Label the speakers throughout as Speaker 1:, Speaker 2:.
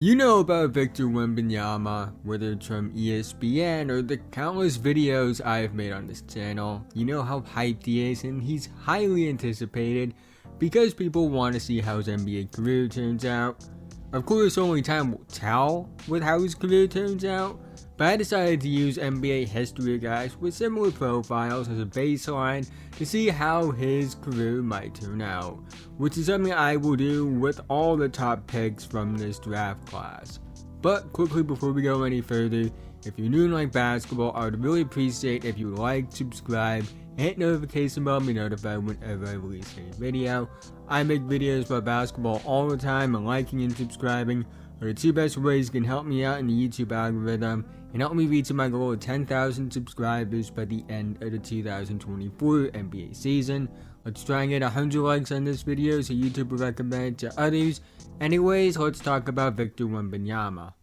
Speaker 1: You know about Victor Wembanyama, whether it's from ESPN or the countless videos I have made on this channel. You know how hyped he is, and he's highly anticipated because people want to see how his NBA career turns out. Of course, only time will tell with how his career turns out, but I decided to use NBA history guys with similar profiles as a baseline to see how his career might turn out, which is something I will do with all the top picks from this draft class. But quickly before we go any further, if you're new and like basketball, I would really appreciate if you like, subscribe, and hit notification bell to be notified whenever I release a video. I make videos about basketball all the time, and liking and subscribing are the two best ways you can help me out in the YouTube algorithm and help me reach my goal of 10,000 subscribers by the end of the 2024 NBA season. Let's try and get 100 likes on this video so YouTube will recommend it to others. Anyways, let's talk about Victor Wembanyama.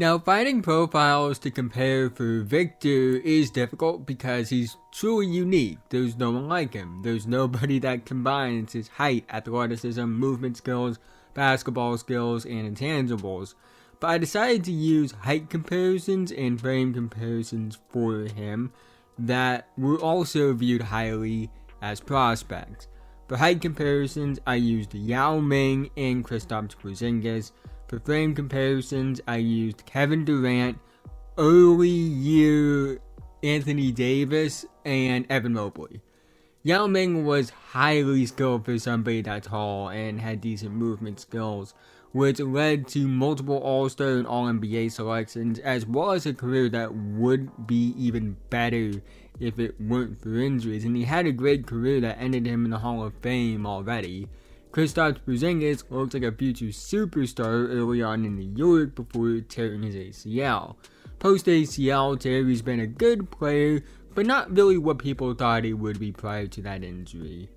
Speaker 1: Now, finding profiles to compare for Victor is difficult because he's truly unique. There's no one like him. There's nobody that combines his height, athleticism, movement skills, basketball skills, and intangibles. But I decided to use height comparisons and frame comparisons for him that were also viewed highly as prospects. For height comparisons, I used Yao Ming and Kristaps Porzingis. For frame comparisons, I used Kevin Durant, early year Anthony Davis, and Evan Mobley. Yao Ming was highly skilled for somebody that's tall and had decent movement skills, which led to multiple All-Star and All-NBA selections, as well as a career that would be even better if it weren't for injuries, and he had a great career that ended him in the Hall of Fame already. Kristaps Porzingis looks like a future superstar early on in New York before tearing his ACL. Post-ACL, Terry's been a good player, but not really what people thought he would be prior to that injury.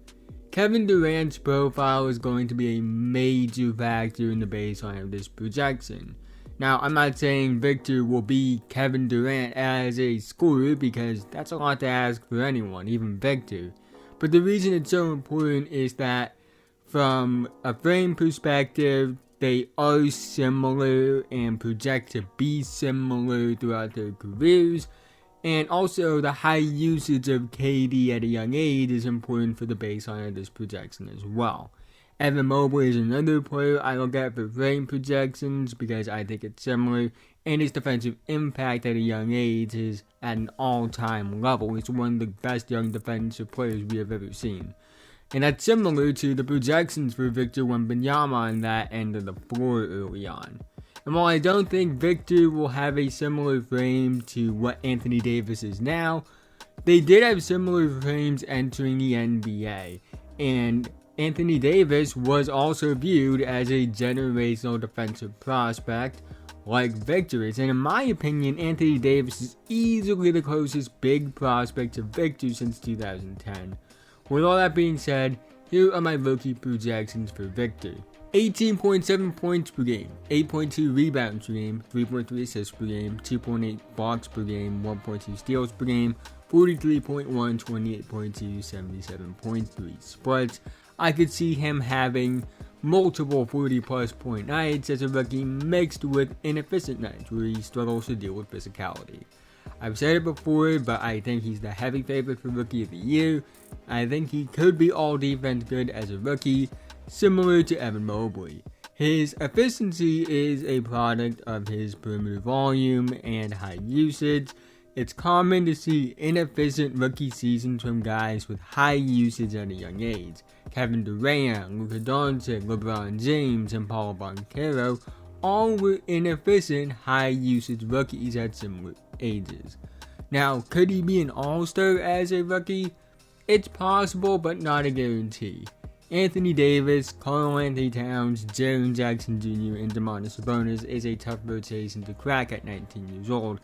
Speaker 1: Kevin Durant's profile is going to be a major factor in the baseline of this projection. Now, I'm not saying Victor will be Kevin Durant as a scorer because that's a lot to ask for anyone, even Victor. But the reason it's so important is that from a frame perspective, they are similar and project to be similar throughout their careers. And also, the high usage of KD at a young age is important for the baseline of this projection as well. Evan Mobley is another player I look at for frame projections because I think it's similar, and his defensive impact at a young age is at an all-time level. He's one of the best young defensive players we have ever seen. And that's similar to the projections for Victor Wembanyama on that end of the floor early on. And while I don't think Victor will have a similar frame to what Anthony Davis is now, they did have similar frames entering the NBA. And Anthony Davis was also viewed as a generational defensive prospect like Victor is. And in my opinion, Anthony Davis is easily the closest big prospect to Victor since 2010. With all that being said, here are my rookie projections for Victor. 18.7 points per game, 8.2 rebounds per game, 3.3 assists per game, 2.8 blocks per game, 1.2 steals per game, 43.1, 28.2, 77.3 splits. I could see him having multiple 40-plus point nights as a rookie mixed with inefficient nights where he struggles to deal with physicality. I've said it before, but I think he's the heavy favorite for Rookie of the Year. I think he could be all defense good as a rookie, similar to Evan Mobley. His efficiency is a product of his perimeter volume and high usage. It's common to see inefficient rookie seasons from guys with high usage at a young age. Kevin Durant, Luka Doncic, LeBron James, and Paolo Banchero all were inefficient, high usage rookies at similar ages. Now, could he be an all-star as a rookie? It's possible, but not a guarantee. Anthony Davis, Karl-Anthony Towns, Jaren Jackson Jr., and Domantas Sabonis is a tough rotation to crack at 19 years old.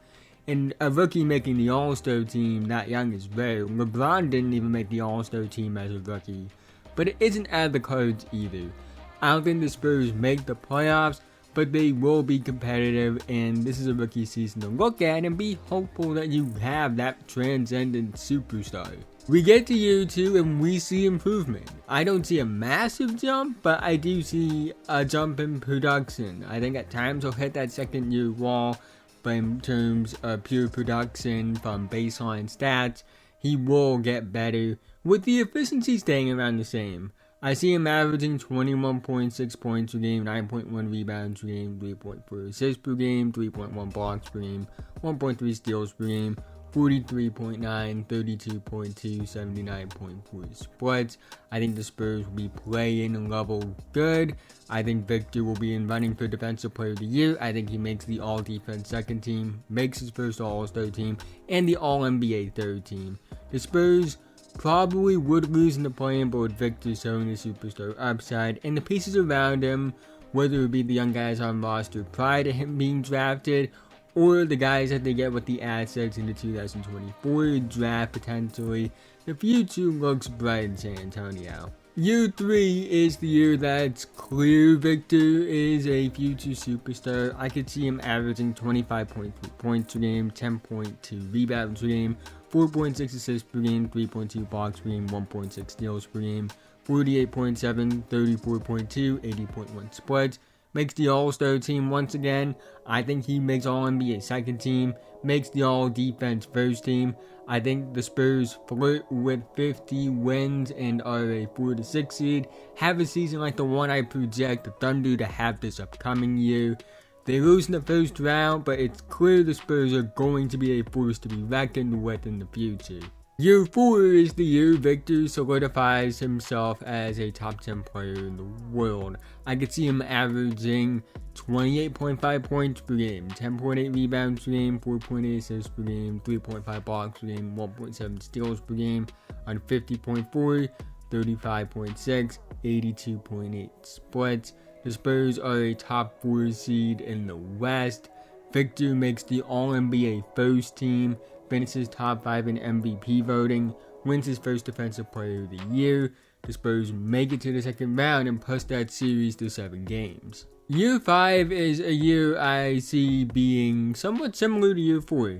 Speaker 1: And a rookie making the all-star team that young is rare. LeBron didn't even make the all-star team as a rookie. But it isn't out of the cards either. I don't think the Spurs make the playoffs, but they will be competitive, and this is a rookie season to look at and be hopeful that you have that transcendent superstar. We get to year 2 and we see improvement. I don't see a massive jump, but I do see a jump in production. I think at times he'll hit that second year wall, but in terms of pure production from baseline stats, he will get better, with the efficiency staying around the same. I see him averaging 21.6 points per game, 9.1 rebounds per game, 3.4 assists per game, 3.1 blocks per game, 1.3 steals per game, 43.9, 32.2, 79.4 splits. I think the Spurs will be playing level good. I think Victor will be in running for Defensive Player of the Year. I think he makes the All-Defense second team, makes his first All-Star team, and the All-NBA third team. The Spurs probably would lose in the play-in, but with Victor showing the superstar upside and the pieces around him, whether it be the young guys on roster prior to him being drafted, or the guys that they get with the assets in the 2024 draft potentially, the future looks bright in San Antonio. Year 3 is the year that's clear Victor is a future superstar. I could see him averaging 25.3 points per game, 10.2 rebounds per game, 4.6 assists per game, 3.2 blocks per game, 1.6 steals per game, 48.7, 34.2, 80.1 splits. Makes the All-Star team once again. I think he makes All-NBA second team. Makes the All-Defense first team. I think the Spurs flirt with 50 wins and are a 4-6 seed. Have a season like the one I project the Thunder to have this upcoming year. They lose in the first round, but it's clear the Spurs are going to be a force to be reckoned with in the future. Year 4 is the year Victor solidifies himself as a top 10 player in the world. I could see him averaging 28.5 points per game, 10.8 rebounds per game, 4.8 assists per game, 3.5 blocks per game, 1.7 steals per game, on 50.4, 35.6, 82.8 splits. The Spurs are a top 4 seed in the West. Victor makes the All-NBA first team, finishes top 5 in MVP voting, wins his first Defensive Player of the Year. The Spurs make it to the second round and push that series to 7 games. Year 5 is a year I see being somewhat similar to year 4.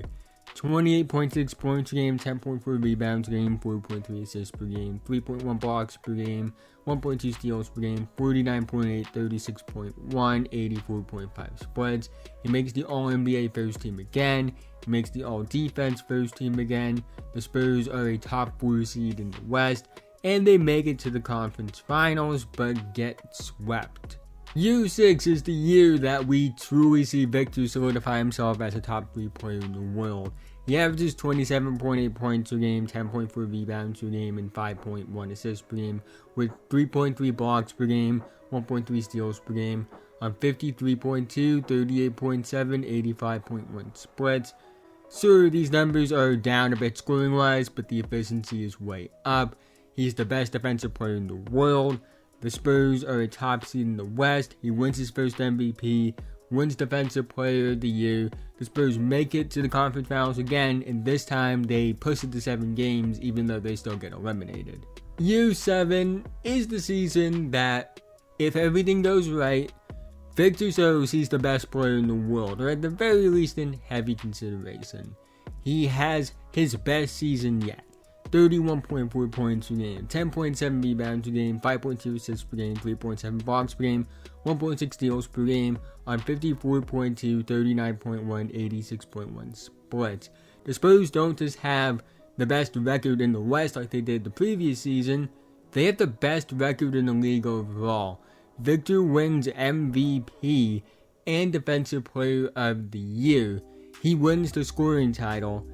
Speaker 1: 28.6 points per game, 10.4 rebounds per game, 4.3 assists per game, 3.1 blocks per game, 1.2 steals per game, 49.8, 36.1, 84.5 splits. He makes the All-NBA first team again. He makes the All-Defense first team again. The Spurs are a top 4 seed in the West, and they make it to the conference finals, but get swept. Year 6 is the year that we truly see Victor solidify himself as a top 3 player in the world. He averages 27.8 points per game, 10.4 rebounds per game, and 5.1 assists per game, with 3.3 blocks per game, 1.3 steals per game, on 53.2, 38.7, 85.1 splits. Sure, these numbers are down a bit scoring-wise, but the efficiency is way up. He's the best defensive player in the world. The Spurs are a top seed in the West. He wins his first MVP, wins Defensive Player of the Year. The Spurs make it to the conference finals again, and this time they push it to 7 games, even though they still get eliminated. Year 7 is the season that, if everything goes right, Victor shows he's the best player in the world, or at the very least in heavy consideration. He has his best season yet. 31.4 points per game, 10.7 rebounds per game, 5.2 assists per game, 3.7 blocks per game, 1.6 steals per game, on 54.2, 39.1, 86.1 splits. The Spurs don't just have the best record in the West like they did the previous season, they have the best record in the league overall. Victor wins MVP and Defensive Player of the Year. He wins the scoring title.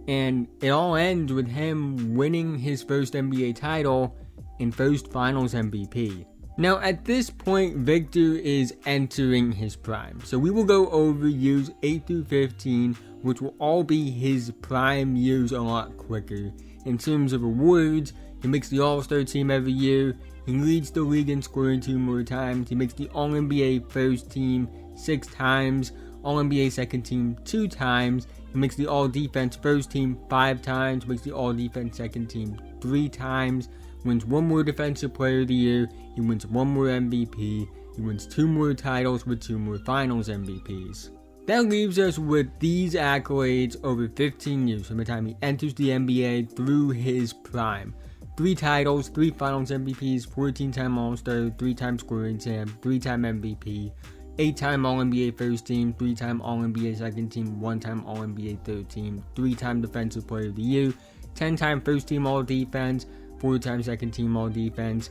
Speaker 1: And it all ends with him winning his first NBA title and first Finals MVP. Now, at this point, Victor is entering his prime. So we will go over years 8 through 15, which will all be his prime years a lot quicker. In terms of awards, he makes the All-Star team every year. He leads the league in scoring 2 more times. He makes the All-NBA first team 6 times. All-NBA second team 2 times. He makes the All-Defense first team 5 times, makes the All-Defense second team 3 times, wins 1 more Defensive Player of the Year, he wins 1 more MVP, he He wins 2 more titles with 2 more finals MVPs. That leaves us with these accolades over 15 years from the time he enters the NBA through his prime. 3 titles, 3 finals MVPs, 14-time All-Star, 3-time scoring champ, 3-time MVP, 8-time All-NBA first team, 3-time All-NBA second team, 1-time All-NBA third team, 3-time defensive player of the year, 10-time first team All-Defense, 4-time second team All-Defense,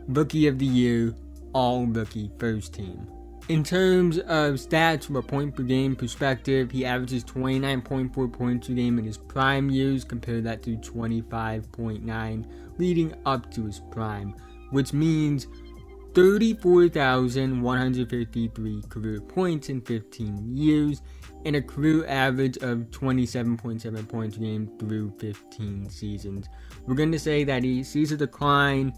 Speaker 1: rookie of the year, All-Rookie first team. In terms of stats from a point per game perspective, he averages 29.4 points per game in his prime years. Compare that to 25.9 leading up to his prime, which means 34,153 career points in 15 years and a career average of 27.7 points per game through 15 seasons. We're going to say that he sees a decline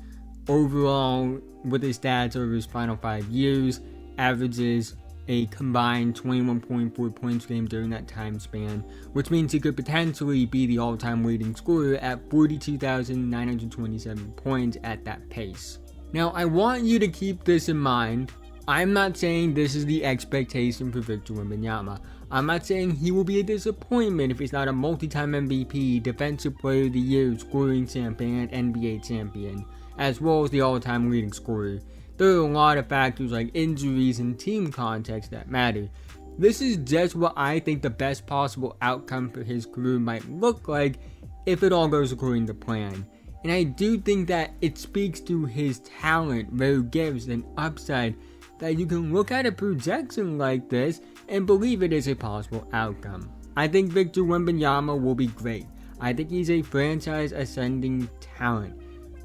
Speaker 1: overall with his stats over his final 5 years. Averages a combined 21.4 points per game during that time span, which means he could potentially be the all-time leading scorer at 42,927 points at that pace. Now, I want you to keep this in mind. I'm not saying this is the expectation for Victor Wembanyama. I'm not saying he will be a disappointment if he's not a multi-time MVP, Defensive Player of the Year, scoring champion, and NBA champion, as well as the all-time leading scorer. There are a lot of factors like injuries and team context that matter. This is just what I think the best possible outcome for his career might look like if it all goes according to plan. And I do think that it speaks to his talent, where he gives an upside that you can look at a projection like this and believe it is a possible outcome. I think Victor Wembanyama will be great. I think he's a franchise ascending talent.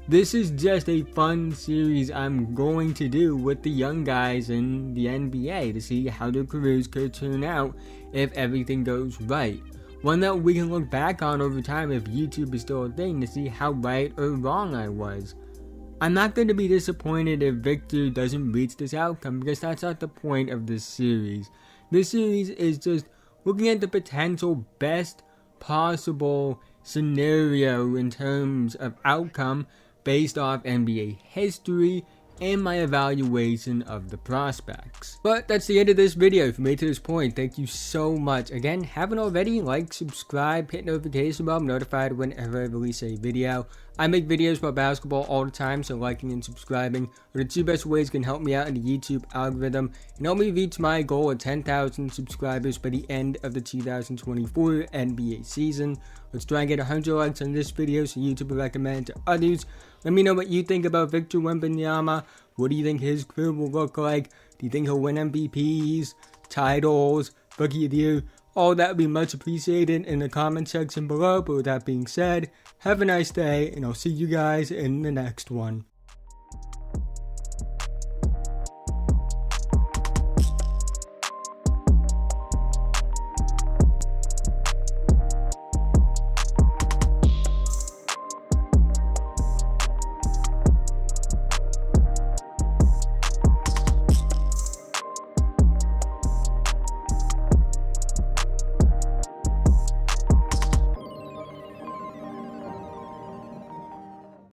Speaker 1: This is just a fun series I'm going to do with the young guys in the NBA to see how their careers could turn out if everything goes right. One that we can look back on over time if YouTube is still a thing to see how right or wrong I was. I'm not going to be disappointed if Victor doesn't reach this outcome because that's not the point of this series. This series is just looking at the potential best possible scenario in terms of outcome based off NBA history and my evaluation of the prospects. But that's the end of this video. If you made it to this point, thank you so much. Again, haven't already, like, subscribe, hit notification bell, I'm notified whenever I release a video. I make videos about basketball all the time, so liking and subscribing are the 2 best ways you can help me out in the YouTube algorithm and help me reach my goal of 10,000 subscribers by the end of the 2024 NBA season. Let's try and get 100 likes on this video so YouTube will recommend it to others. Let me know what you think about Victor Wembanyama. What do you think his career will look like? Do you think he'll win MVPs, titles, Rookie of the Year? All that would be much appreciated in the comment section below. But with that being said, have a nice day, and I'll see you guys in the next one.